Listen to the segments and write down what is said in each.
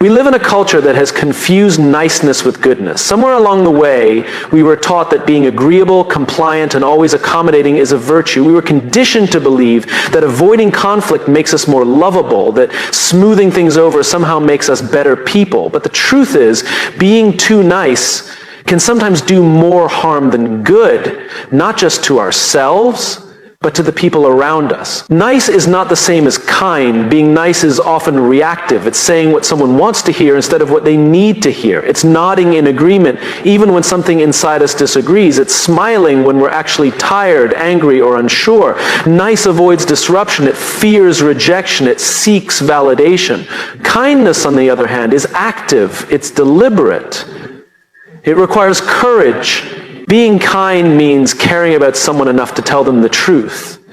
We live in a culture that has confused niceness with goodness. Somewhere along the way, we were taught that being agreeable, compliant, and always accommodating is a virtue. We were conditioned to believe that avoiding conflict makes us more lovable, that smoothing things over somehow makes us better people. But the truth is, being too nice can sometimes do more harm than good, not just to ourselves, but to the people around us. Nice is not the same as kind. Being nice is often reactive. It's saying what someone wants to hear instead of what they need to hear. It's nodding in agreement even when something inside us disagrees. It's smiling when we're actually tired, angry, or unsure. Nice avoids disruption. It fears rejection. It seeks validation. Kindness, on the other hand, is active. It's deliberate. It requires courage. Being kind means caring about someone enough to tell them the truth.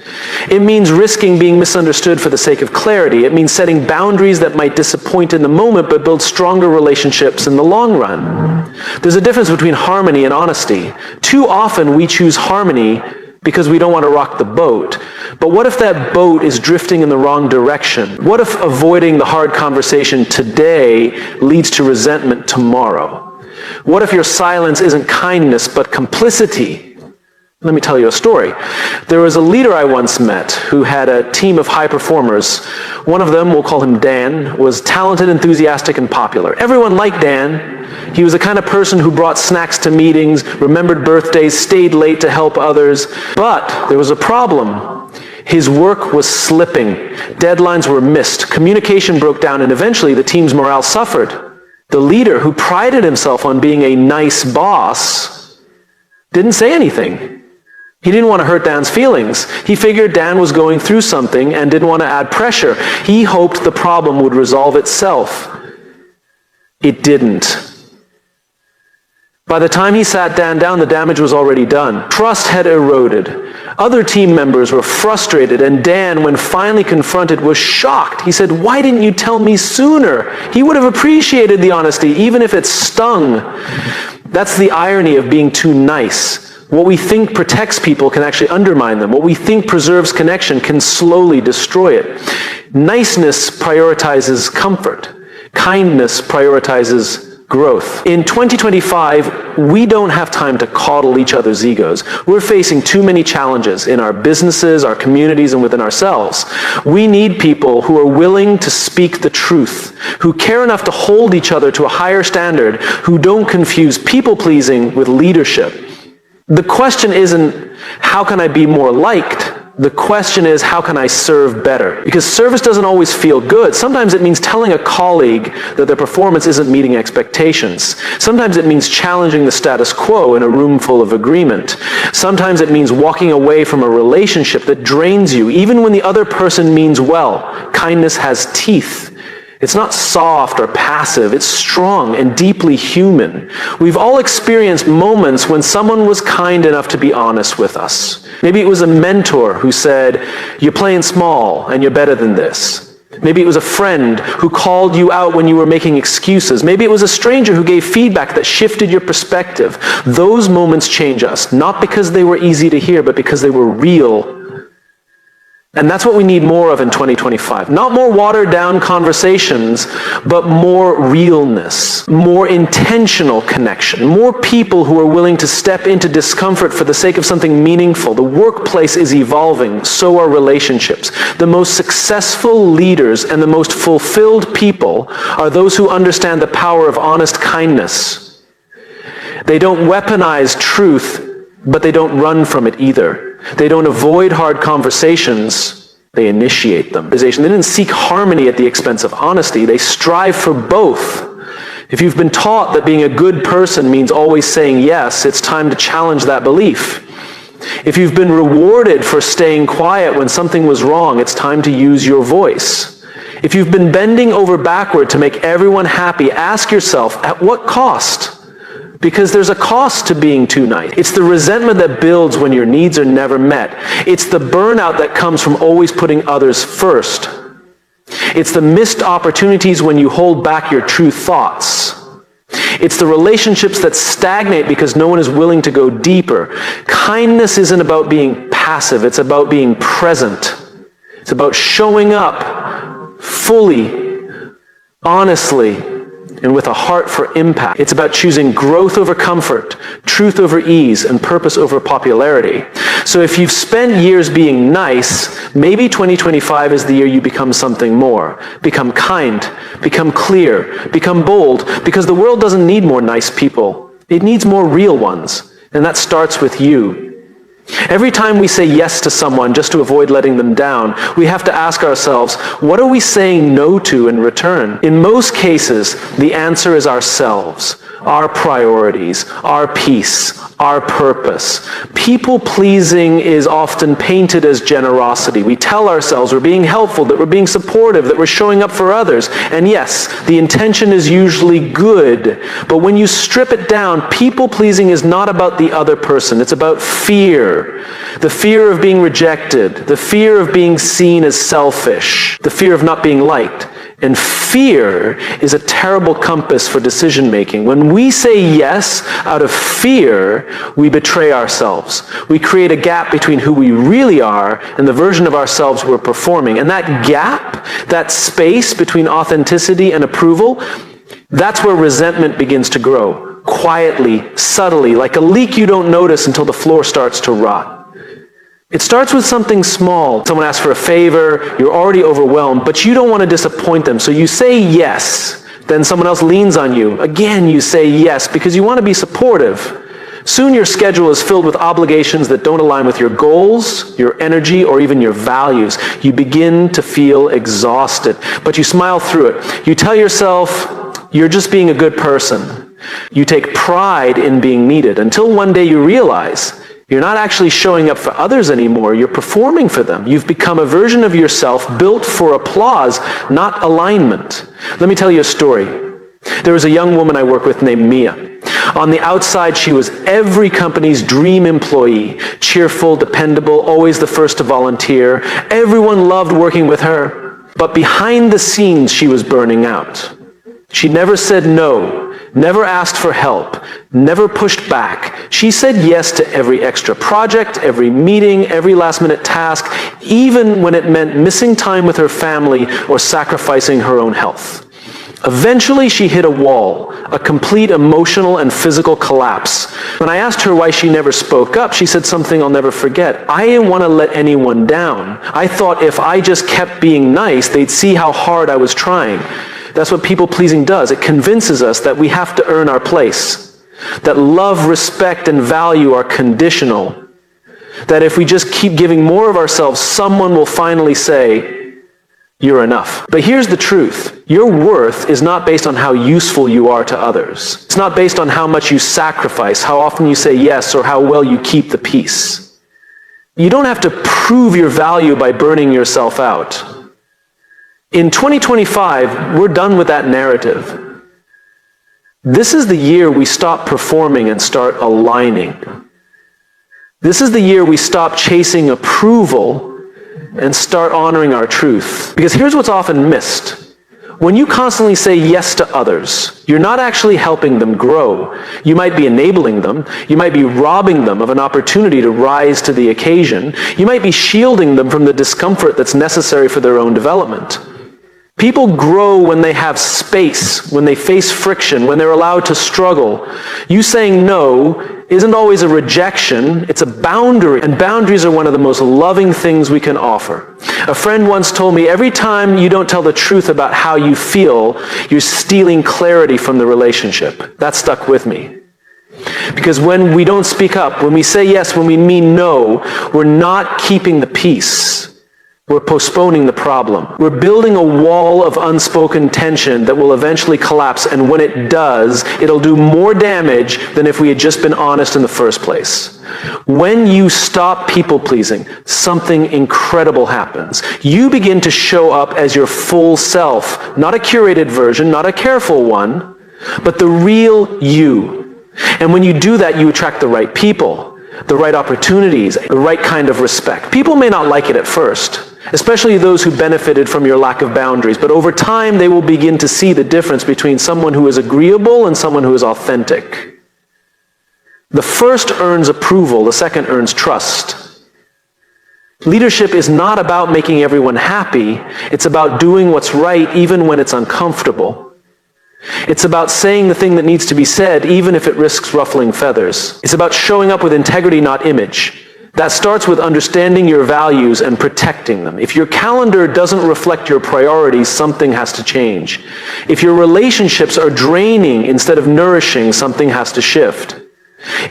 It means risking being misunderstood for the sake of clarity. It means setting boundaries that might disappoint in the moment but build stronger relationships in the long run. There's a difference between harmony and honesty. Too often we choose harmony because we don't want to rock the boat. But what if that boat is drifting in the wrong direction? What if avoiding the hard conversation today leads to resentment tomorrow? What if your silence isn't kindness, but complicity? Let me tell you a story. There was a leader I once met who had a team of high performers. One of them, we'll call him Dan, was talented, enthusiastic, and popular. Everyone liked Dan. He was the kind of person who brought snacks to meetings, remembered birthdays, stayed late to help others. But there was a problem. His work was slipping. Deadlines were missed. Communication broke down, and eventually the team's morale suffered. The leader, who prided himself on being a nice boss, didn't say anything. He didn't want to hurt Dan's feelings. He figured Dan was going through something and didn't want to add pressure. He hoped the problem would resolve itself. It didn't. By the time he sat Dan down, the damage was already done. Trust had eroded. Other team members were frustrated, and Dan, when finally confronted, was shocked. He said, "Why didn't you tell me sooner?" He would have appreciated the honesty, even if it stung. That's the irony of being too nice. What we think protects people can actually undermine them. What we think preserves connection can slowly destroy it. Niceness prioritizes comfort. Kindness prioritizes growth. In 2025, we don't have time to coddle each other's egos. We're facing too many challenges in our businesses, our communities, and within ourselves. We need people who are willing to speak the truth, who care enough to hold each other to a higher standard, who don't confuse people-pleasing with leadership. The question isn't, how can I be more liked? The question is, how can I serve better? Because service doesn't always feel good. Sometimes it means telling a colleague that their performance isn't meeting expectations. Sometimes it means challenging the status quo in a room full of agreement. Sometimes it means walking away from a relationship that drains you, even when the other person means well. Kindness has teeth. It's not soft or passive. It's strong and deeply human. We've all experienced moments when someone was kind enough to be honest with us. Maybe it was a mentor who said, "You're playing small and you're better than this." Maybe it was a friend who called you out when you were making excuses. Maybe it was a stranger who gave feedback that shifted your perspective. Those moments change us, not because they were easy to hear, but because they were real. And that's what we need more of in 2025. Not more watered-down conversations, but more realness, more intentional connection, more people who are willing to step into discomfort for the sake of something meaningful. The workplace is evolving, so are relationships. The most successful leaders and the most fulfilled people are those who understand the power of honest kindness. They don't weaponize truth, but they don't run from it either. They don't avoid hard conversations, they initiate them. They didn't seek harmony at the expense of honesty, they strive for both. If you've been taught that being a good person means always saying yes, it's time to challenge that belief. If you've been rewarded for staying quiet when something was wrong, it's time to use your voice. If you've been bending over backward to make everyone happy, ask yourself, at what cost? Because there's a cost to being too nice. It's the resentment that builds when your needs are never met. It's the burnout that comes from always putting others first. It's the missed opportunities when you hold back your true thoughts. It's the relationships that stagnate because no one is willing to go deeper. Kindness isn't about being passive, it's about being present. It's about showing up fully, honestly, and with a heart for impact. It's about choosing growth over comfort, truth over ease, and purpose over popularity. So if you've spent years being nice, maybe 2025 is the year you become something more. Become kind, become clear, become bold, because the world doesn't need more nice people. It needs more real ones, and that starts with you. Every time we say yes to someone just to avoid letting them down, we have to ask ourselves, what are we saying no to in return? In most cases, the answer is ourselves, our priorities, our peace, our purpose. People-pleasing is often painted as generosity. We tell ourselves we're being helpful, that we're being supportive, that we're showing up for others. And yes, the intention is usually good. But when you strip it down, people-pleasing is not about the other person. It's about fear. The fear of being rejected, the fear of being seen as selfish, the fear of not being liked. And fear is a terrible compass for decision making. When we say yes out of fear, we betray ourselves. We create a gap between who we really are and the version of ourselves we're performing. And that gap, that space between authenticity and approval, that's where resentment begins to grow. Quietly, subtly, like a leak you don't notice until the floor starts to rot. It starts with something small. Someone asks for a favor, you're already overwhelmed, but you don't want to disappoint them, so you say yes. Then someone else leans on you. Again, you say yes, because you want to be supportive. Soon your schedule is filled with obligations that don't align with your goals, your energy, or even your values. You begin to feel exhausted, but you smile through it. You tell yourself, you're just being a good person. You take pride in being needed until one day you realize you're not actually showing up for others anymore. You're performing for them. You've become a version of yourself built for applause, not alignment. Let me tell you a story. There was a young woman I work with named Mia. On the outside, she was every company's dream employee. Cheerful, dependable, always the first to volunteer. Everyone loved working with her. But behind the scenes, she was burning out. She never said no, never asked for help, never pushed back. She said yes to every extra project, every meeting, every last-minute task, even when it meant missing time with her family or sacrificing her own health. Eventually, she hit a wall, a complete emotional and physical collapse. When I asked her why she never spoke up, she said something I'll never forget. I didn't want to let anyone down. I thought if I just kept being nice, they'd see how hard I was trying. That's what people-pleasing does. It convinces us that we have to earn our place, that love, respect, and value are conditional, that if we just keep giving more of ourselves, someone will finally say, you're enough. But here's the truth. Your worth is not based on how useful you are to others. It's not based on how much you sacrifice, how often you say yes, or how well you keep the peace. You don't have to prove your value by burning yourself out. In 2025, we're done with that narrative. This is the year we stop performing and start aligning. This is the year we stop chasing approval and start honoring our truth. Because here's what's often missed. When you constantly say yes to others, you're not actually helping them grow. You might be enabling them. You might be robbing them of an opportunity to rise to the occasion. You might be shielding them from the discomfort that's necessary for their own development. People grow when they have space, when they face friction, when they're allowed to struggle. You saying no isn't always a rejection, it's a boundary. And boundaries are one of the most loving things we can offer. A friend once told me, every time you don't tell the truth about how you feel, you're stealing clarity from the relationship. That stuck with me. Because when we don't speak up, when we say yes, when we mean no, we're not keeping the peace. We're postponing the problem. We're building a wall of unspoken tension that will eventually collapse, and when it does, it'll do more damage than if we had just been honest in the first place. When you stop people-pleasing, something incredible happens. You begin to show up as your full self, not a curated version, not a careful one, but the real you. And when you do that, you attract the right people, the right opportunities, the right kind of respect. People may not like it at first, especially those who benefited from your lack of boundaries. But over time, they will begin to see the difference between someone who is agreeable and someone who is authentic. The first earns approval, the second earns trust. Leadership is not about making everyone happy. It's about doing what's right even when it's uncomfortable. It's about saying the thing that needs to be said, even if it risks ruffling feathers. It's about showing up with integrity, not image. That starts with understanding your values and protecting them. If your calendar doesn't reflect your priorities, something has to change. If your relationships are draining instead of nourishing, something has to shift.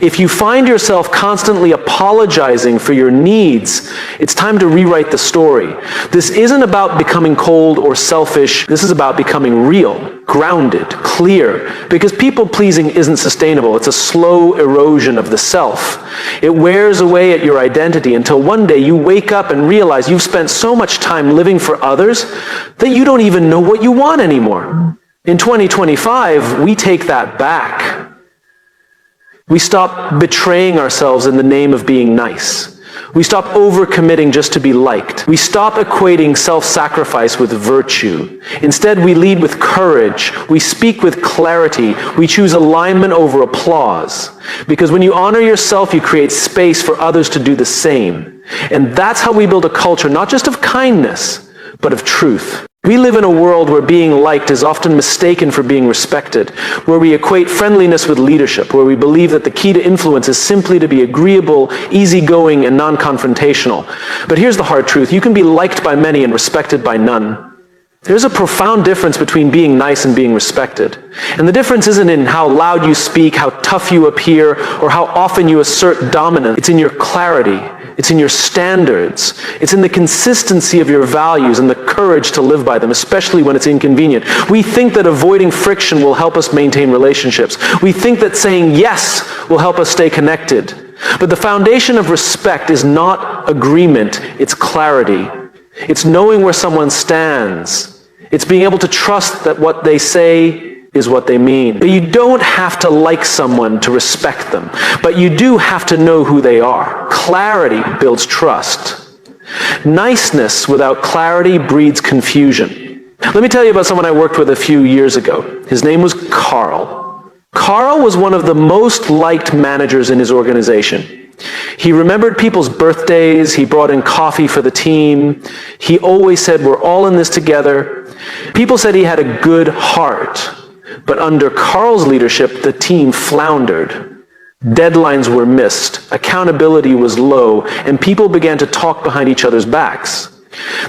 If you find yourself constantly apologizing for your needs, it's time to rewrite the story. This isn't about becoming cold or selfish. This is about becoming real, grounded, clear, because people-pleasing isn't sustainable. It's a slow erosion of the self. It wears away at your identity until one day you wake up and realize you've spent so much time living for others that you don't even know what you want anymore. In 2025, we take that back. We stop betraying ourselves in the name of being nice. We stop overcommitting just to be liked. We stop equating self-sacrifice with virtue. Instead, we lead with courage. We speak with clarity. We choose alignment over applause. Because when you honor yourself, you create space for others to do the same. And that's how we build a culture, not just of kindness, but of truth. We live in a world where being liked is often mistaken for being respected, where we equate friendliness with leadership, where we believe that the key to influence is simply to be agreeable, easygoing, and non-confrontational. But here's the hard truth. You can be liked by many and respected by none. There's a profound difference between being nice and being respected. And the difference isn't in how loud you speak, how tough you appear, or how often you assert dominance. It's in your clarity. It's in your standards. It's in the consistency of your values and the courage to live by them, especially when it's inconvenient. We think that avoiding friction will help us maintain relationships. We think that saying yes will help us stay connected. But the foundation of respect is not agreement, it's clarity. It's knowing where someone stands. It's being able to trust that what they say is what they mean. But you don't have to like someone to respect them, but you do have to know who they are. Clarity builds trust. Niceness without clarity breeds confusion. Let me tell you about someone I worked with a few years ago. His name was Carl. Carl was one of the most liked managers in his organization. He remembered people's birthdays. He brought in coffee for the team. He always said, "We're all in this together." People said he had a good heart. But under Carl's leadership, the team floundered. Deadlines were missed, accountability was low, and people began to talk behind each other's backs.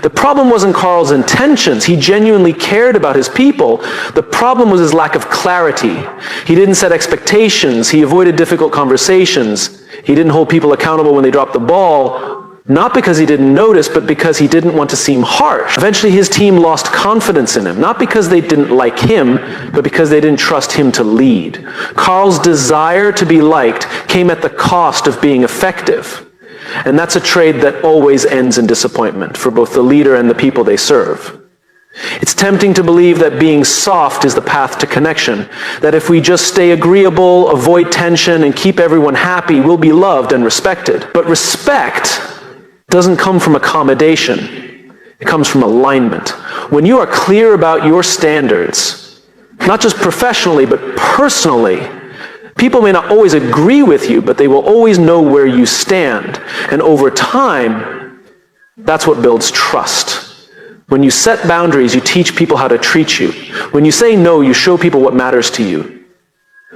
The problem wasn't Carl's intentions. He genuinely cared about his people. The problem was his lack of clarity. He didn't set expectations. He avoided difficult conversations. He didn't hold people accountable when they dropped the ball. Not because he didn't notice, but because he didn't want to seem harsh. Eventually his team lost confidence in him, not because they didn't like him, but because they didn't trust him to lead. Carl's desire to be liked came at the cost of being effective. And that's a trade that always ends in disappointment for both the leader and the people they serve. It's tempting to believe that being soft is the path to connection, that if we just stay agreeable, avoid tension, and keep everyone happy, we'll be loved and respected. But respect doesn't come from accommodation. It comes from alignment. When you are clear about your standards, not just professionally, but personally, people may not always agree with you, but they will always know where you stand. And over time, that's what builds trust. When you set boundaries, you teach people how to treat you. When you say no, you show people what matters to you.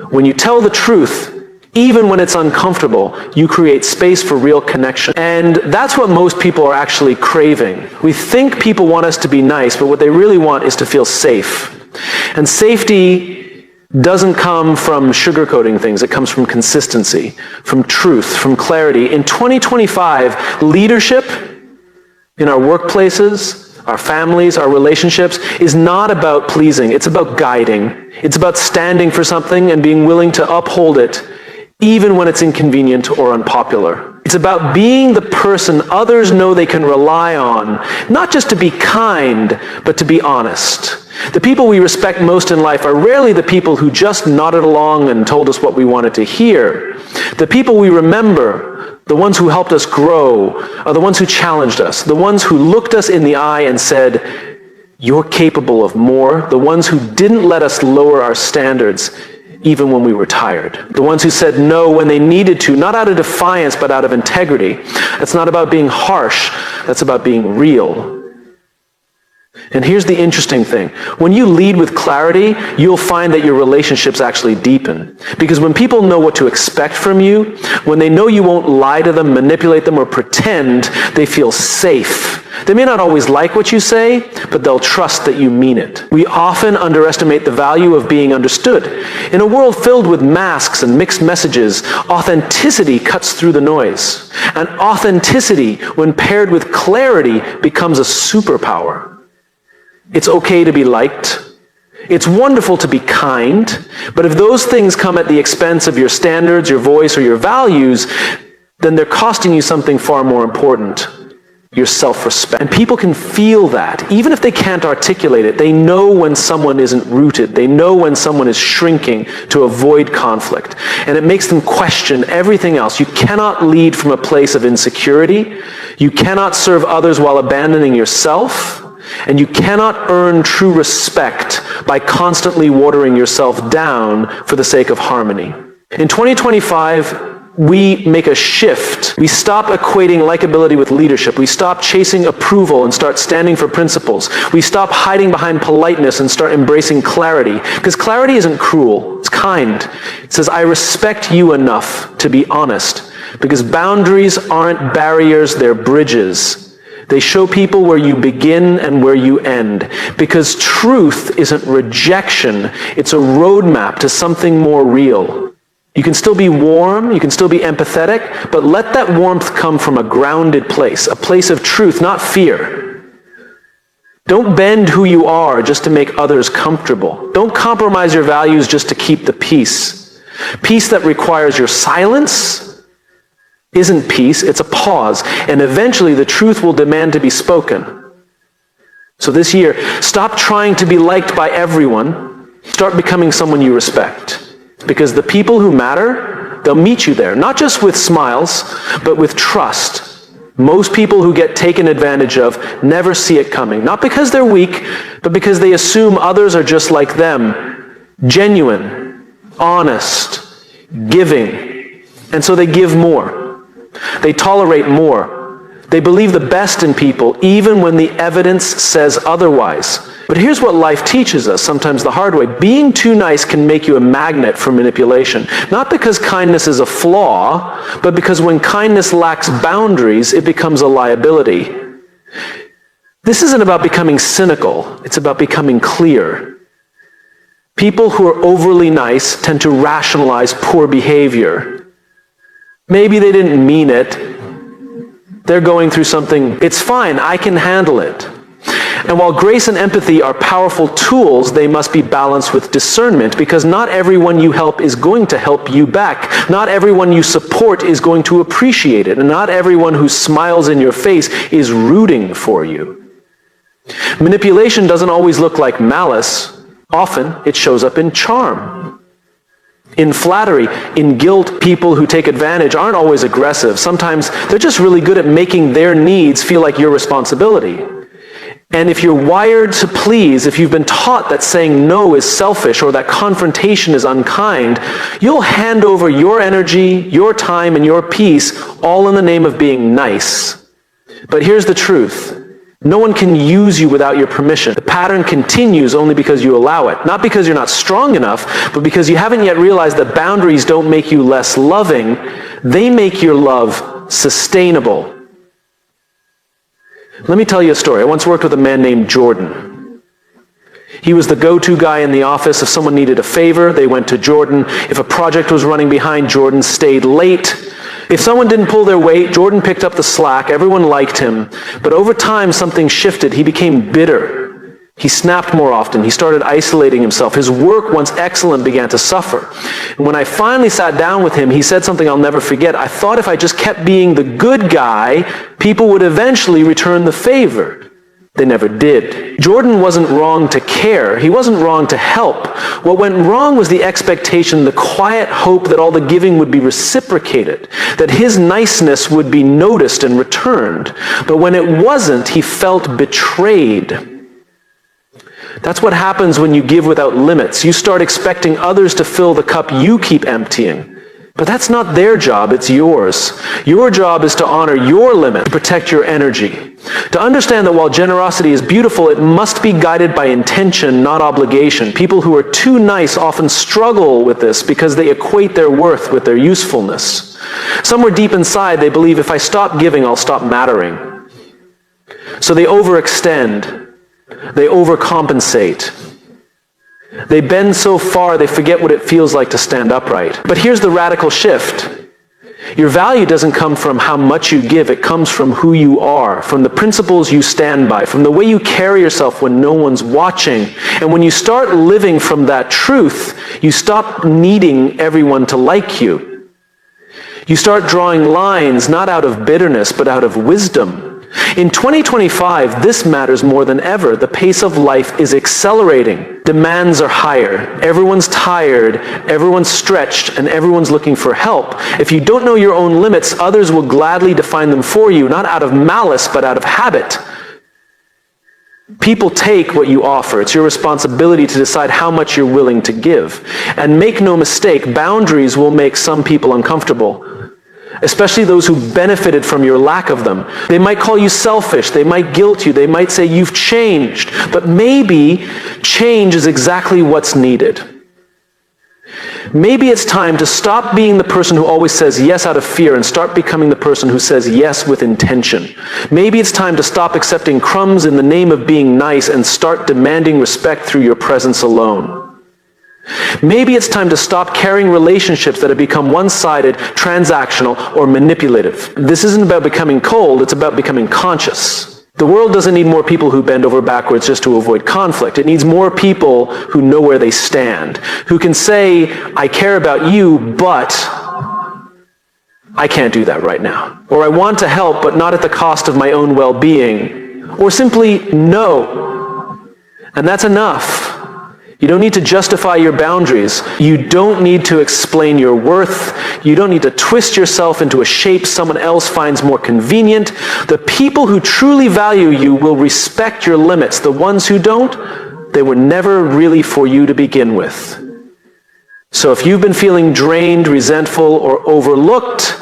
When you tell the truth, even when it's uncomfortable, you create space for real connection. And that's what most people are actually craving. We think people want us to be nice, but what they really want is to feel safe. And safety doesn't come from sugarcoating things. It comes from consistency, from truth, from clarity. In 2025, leadership in our workplaces, our families, our relationships, is not about pleasing. It's about guiding. It's about standing for something and being willing to uphold it, even when it's inconvenient or unpopular. It's about being the person others know they can rely on, not just to be kind, but to be honest. The people we respect most in life are rarely the people who just nodded along and told us what we wanted to hear. The people we remember, the ones who helped us grow, are the ones who challenged us, the ones who looked us in the eye and said, "You're capable of more," the ones who didn't let us lower our standards even when we were tired. The ones who said no when they needed to, not out of defiance, but out of integrity. That's not about being harsh. That's about being real. And here's the interesting thing. When you lead with clarity, you'll find that your relationships actually deepen. Because when people know what to expect from you, when they know you won't lie to them, manipulate them, or pretend, they feel safe. They may not always like what you say, but they'll trust that you mean it. We often underestimate the value of being understood. In a world filled with masks and mixed messages, authenticity cuts through the noise. And authenticity, when paired with clarity, becomes a superpower. It's okay to be liked. It's wonderful to be kind. But if those things come at the expense of your standards, your voice, or your values, then they're costing you something far more important: your self-respect. And people can feel that. Even if they can't articulate it, they know when someone isn't rooted. They know when someone is shrinking to avoid conflict. And it makes them question everything else. You cannot lead from a place of insecurity. You cannot serve others while abandoning yourself. And you cannot earn true respect by constantly watering yourself down for the sake of harmony. In 2025, we make a shift. We stop equating likability with leadership. We stop chasing approval and start standing for principles. We stop hiding behind politeness and start embracing clarity. Because clarity isn't cruel, it's kind. It says, I respect you enough to be honest. Because boundaries aren't barriers, they're bridges. They show people where you begin and where you end. Because truth isn't rejection, it's a roadmap to something more real. You can still be warm, you can still be empathetic, but let that warmth come from a grounded place, a place of truth, not fear. Don't bend who you are just to make others comfortable. Don't compromise your values just to keep the peace. Peace that requires your silence isn't peace, it's a pause, and eventually the truth will demand to be spoken. So this year, stop trying to be liked by everyone, start becoming someone you respect. Because the people who matter, they'll meet you there, not just with smiles, but with trust. Most people who get taken advantage of never see it coming, not because they're weak, but because they assume others are just like them, genuine, honest, giving, and so they give more. They tolerate more. They believe the best in people, even when the evidence says otherwise. But here's what life teaches us, sometimes the hard way. Being too nice can make you a magnet for manipulation. Not because kindness is a flaw, but because when kindness lacks boundaries, it becomes a liability. This isn't about becoming cynical. It's about becoming clear. People who are overly nice tend to rationalize poor behavior. Maybe they didn't mean it. They're going through something. It's fine, I can handle it. And while grace and empathy are powerful tools, they must be balanced with discernment, because not everyone you help is going to help you back. Not everyone you support is going to appreciate it. And not everyone who smiles in your face is rooting for you. Manipulation doesn't always look like malice. Often it shows up in charm. In flattery, in guilt. People who take advantage aren't always aggressive. Sometimes they're just really good at making their needs feel like your responsibility. And if you're wired to please, if you've been taught that saying no is selfish or that confrontation is unkind, you'll hand over your energy, your time, and your peace all in the name of being nice. But here's the truth. No one can use you without your permission. The pattern continues only because you allow it. Not because you're not strong enough, but because you haven't yet realized that boundaries don't make you less loving. They make your love sustainable. Let me tell you a story. I once worked with a man named Jordan. He was the go-to guy in the office. If someone needed a favor, they went to Jordan. If a project was running behind, Jordan stayed late. If someone didn't pull their weight, Jordan picked up the slack. Everyone liked him. But over time, something shifted. He became bitter. He snapped more often. He started isolating himself. His work, once excellent, began to suffer. And when I finally sat down with him, he said something I'll never forget. I thought if I just kept being the good guy, people would eventually return the favor. They never did. Jordan wasn't wrong to care. He wasn't wrong to help. What went wrong was the expectation, the quiet hope that all the giving would be reciprocated, that his niceness would be noticed and returned. But when it wasn't, he felt betrayed. That's what happens when you give without limits. You start expecting others to fill the cup you keep emptying. But that's not their job, it's yours. Your job is to honor your limit, to protect your energy. To understand that while generosity is beautiful, it must be guided by intention, not obligation. People who are too nice often struggle with this because they equate their worth with their usefulness. Somewhere deep inside, they believe if I stop giving, I'll stop mattering. So they overextend. They overcompensate. They bend so far they forget what it feels like to stand upright. But here's the radical shift. Your value doesn't come from how much you give, it comes from who you are, from the principles you stand by, from the way you carry yourself when no one's watching. And when you start living from that truth, you stop needing everyone to like you. You start drawing lines not out of bitterness, but out of wisdom. In 2025, this matters more than ever. The pace of life is accelerating. Demands are higher. Everyone's tired, everyone's stretched, and everyone's looking for help. If you don't know your own limits, others will gladly define them for you, not out of malice, but out of habit. People take what you offer. It's your responsibility to decide how much you're willing to give. And make no mistake, boundaries will make some people uncomfortable. Especially those who benefited from your lack of them. They might call you selfish, they might guilt you, they might say you've changed, but maybe change is exactly what's needed. Maybe it's time to stop being the person who always says yes out of fear and start becoming the person who says yes with intention. Maybe it's time to stop accepting crumbs in the name of being nice and start demanding respect through your presence alone. Maybe it's time to stop carrying relationships that have become one-sided, transactional, or manipulative. This isn't about becoming cold, it's about becoming conscious. The world doesn't need more people who bend over backwards just to avoid conflict. It needs more people who know where they stand, who can say, I care about you, but I can't do that right now. Or I want to help, but not at the cost of my own well-being. Or simply, no. And that's enough. You don't need to justify your boundaries. You don't need to explain your worth. You don't need to twist yourself into a shape someone else finds more convenient. The people who truly value you will respect your limits. The ones who don't, they were never really for you to begin with. So if you've been feeling drained, resentful, or overlooked,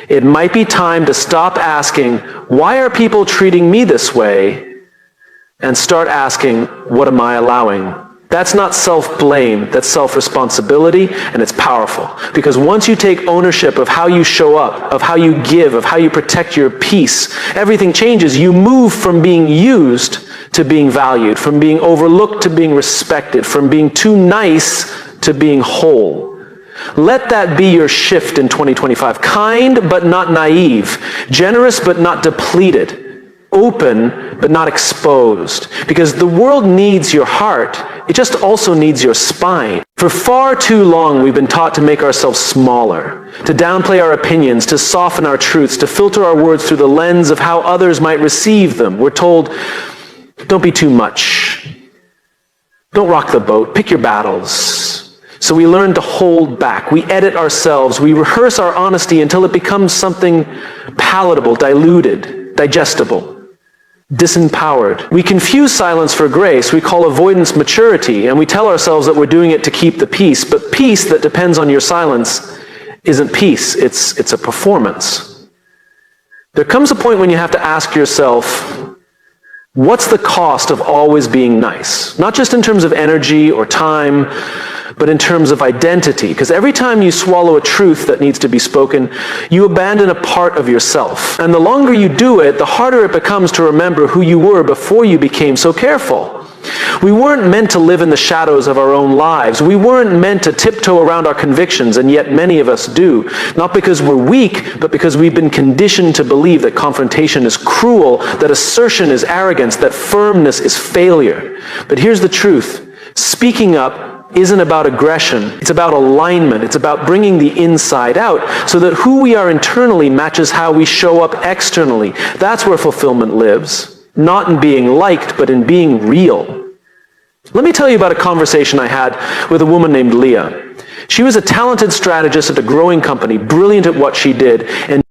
it might be time to stop asking, why are people treating me this way? And start asking, what am I allowing? That's not self-blame, that's self-responsibility, and it's powerful. Because once you take ownership of how you show up, of how you give, of how you protect your peace, everything changes. You move from being used to being valued, from being overlooked to being respected, from being too nice to being whole. Let that be your shift in 2025. Kind but not naive, generous but not depleted, open but not exposed. Because the world needs your heart. It just also needs your spine. For far too long, we've been taught to make ourselves smaller, to downplay our opinions, to soften our truths, to filter our words through the lens of how others might receive them. We're told, don't be too much. Don't rock the boat. Pick your battles. So we learn to hold back. We edit ourselves. We rehearse our honesty until it becomes something palatable, diluted, digestible. Disempowered. We confuse silence for grace. We call avoidance maturity, and we tell ourselves that we're doing it to keep the peace. But peace that depends on your silence isn't peace. It's a performance. There comes a point when you have to ask yourself, what's the cost of always being nice? Not just in terms of energy or time, but in terms of identity. Because every time you swallow a truth that needs to be spoken, you abandon a part of yourself. And the longer you do it, the harder it becomes to remember who you were before you became so careful. We weren't meant to live in the shadows of our own lives. We weren't meant to tiptoe around our convictions, and yet many of us do. Not because we're weak, but because we've been conditioned to believe that confrontation is cruel, that assertion is arrogance, that firmness is failure. But here's the truth. Speaking up isn't about aggression. It's about alignment. It's about bringing the inside out so that who we are internally matches how we show up externally. That's where fulfillment lives. Not in being liked, but in being real. Let me tell you about a conversation I had with a woman named Leah. She was a talented strategist at a growing company, brilliant at what she did, and